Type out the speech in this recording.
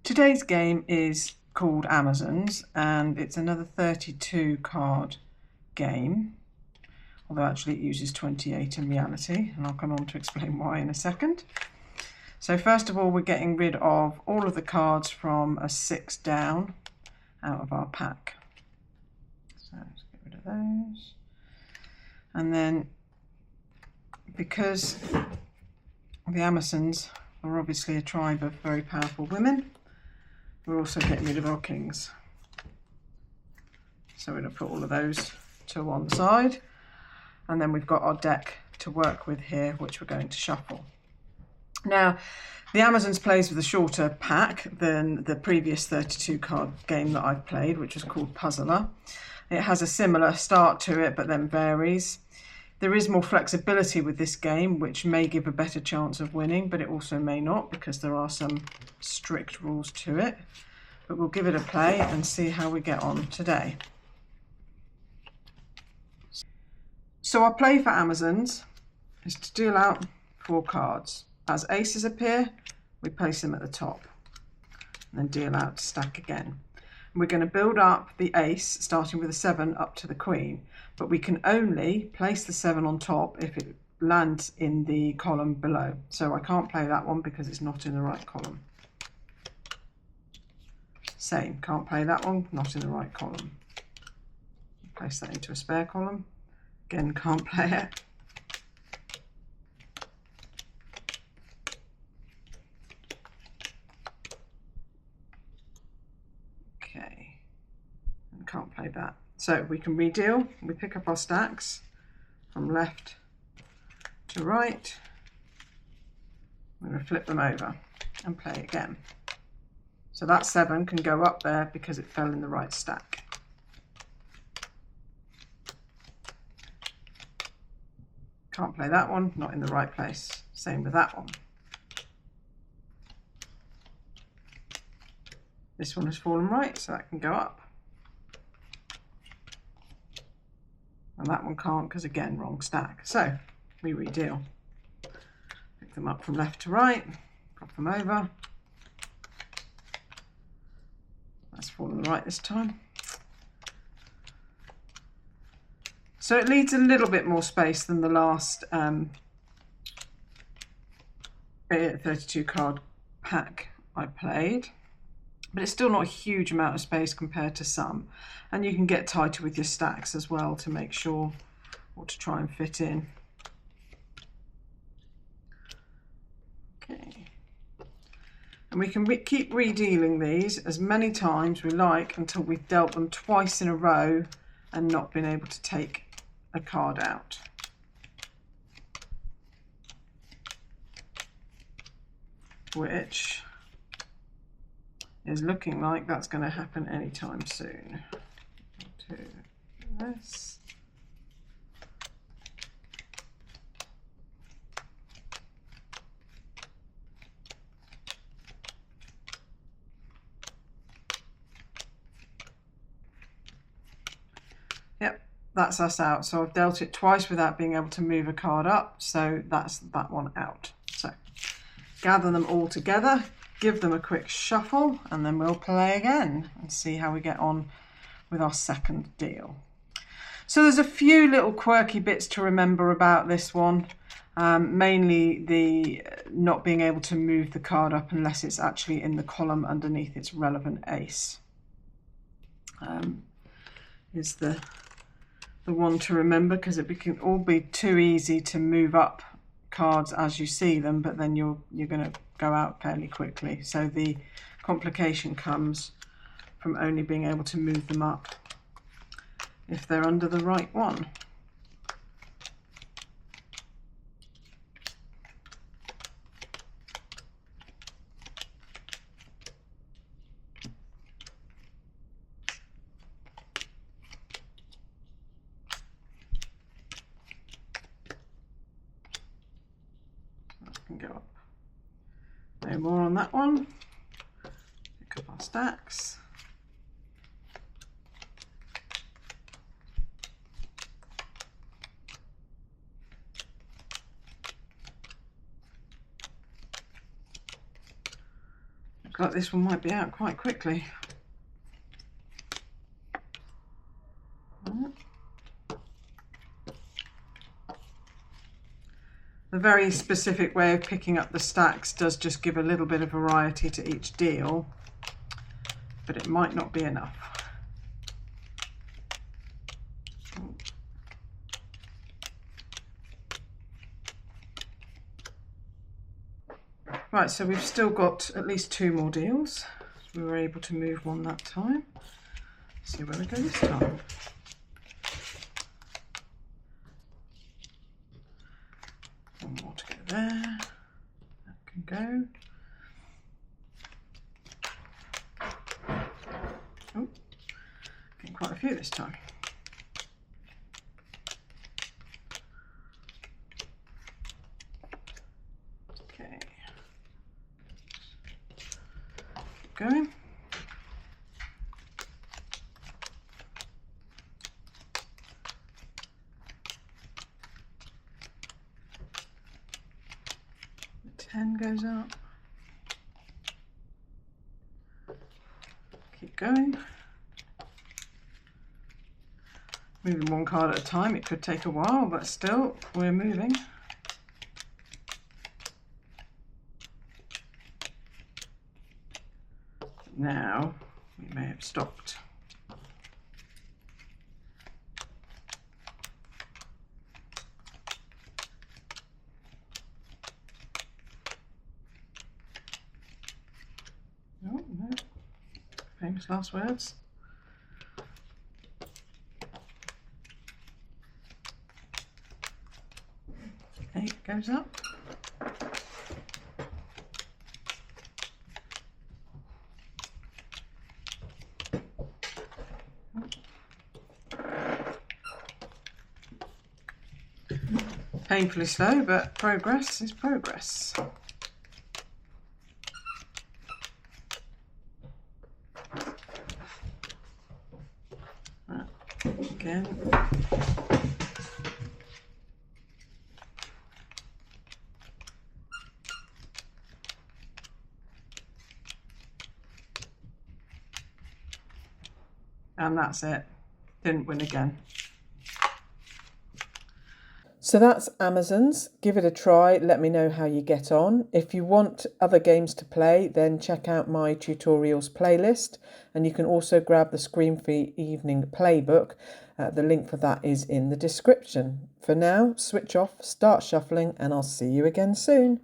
Today's game is called Amazons, and it's another 32 card game, although actually it uses 28 in reality, and I'll come on to explain why in a second. So first of all, we're getting rid of all of the cards from a 6 down out of our pack. So let's get rid of those. And then, because the Amazons are obviously a tribe of very powerful women, we're also getting rid of our kings. So we're going to put all of those to one side, and then we've got our deck to work with here, which we're going to shuffle. Now, the Amazons plays with a shorter pack than the previous 32 card game that I've played, which was called Puzzler. It has a similar start to it, but then varies. There is more flexibility with this game, which may give a better chance of winning, but it also may not, because there are some strict rules to it. But we'll give it a play and see how we get on today. So our play for Amazons is to deal out 4 cards. As aces appear, we place them at the top, and then deal out to stack again. And we're going to build up the ace, starting with a 7 up to the queen, but we can only place the 7 on top if it lands in the column below. So I can't play that one because it's not in the right column. Same, can't play that one, not in the right column. Place that into a spare column. Again, can't play it. Okay, and can't play that. So we can redeal. We pick up our stacks from left to right. I'm going to flip them over and play again. So that 7 can go up there because it fell in the right stack. Can't play that one, not in the right place. Same with that one. This one has fallen right, so that can go up. And that one can't because, again, wrong stack. So we redeal. Pick them up from left to right, prop them over. That's fallen right this time. So it leaves a little bit more space than the last 32 card pack I played, but it's still not a huge amount of space compared to some. And you can get tighter with your stacks as well to make sure what to try and fit in. Okay. And we can keep redealing these as many times we like until we've dealt them twice in a row and not been able to take a card out. Which is looking like that's going to happen anytime soon. Do this. Yep, that's us out. So I've dealt it twice without being able to move a card up, so that's that one out. So gather them all together, give them a quick shuffle, and then we'll play again and see how we get on with our second deal. So there's a few little quirky bits to remember about this one, mainly the not being able to move the card up unless it's actually in the column underneath its relevant ace. Is the one to remember, because it can all be too easy to move up cards as you see them, but then you're going to go out fairly quickly. So the complication comes from only being able to move them up if they're under the right one. Can go up. No more on that one. Pick up our stacks. like this one might be out quite quickly. A very specific way of picking up the stacks does just give a little bit of variety to each deal, but it might not be enough. Right, so we've still got at least 2 more deals. We were able to move one that time. Let's see where we go this time. One more to go there. That can go. Oh, getting quite a few this time. Okay. Keep going. The 10 goes up. Keep going. Moving one card at a time, it could take a while, but still, we're moving. Now, we may have stopped. Oh, no. Famous last words. 8 goes up. Painfully slow, but progress is progress. Again. And that's it. Didn't win again. So that's Amazon's. Give it a try. Let me know how you get on. If you want other games to play, then check out my tutorials playlist. And you can also grab the Scream Free Evening Playbook. The link for that is in the description. For now, switch off, start shuffling, and I'll see you again soon.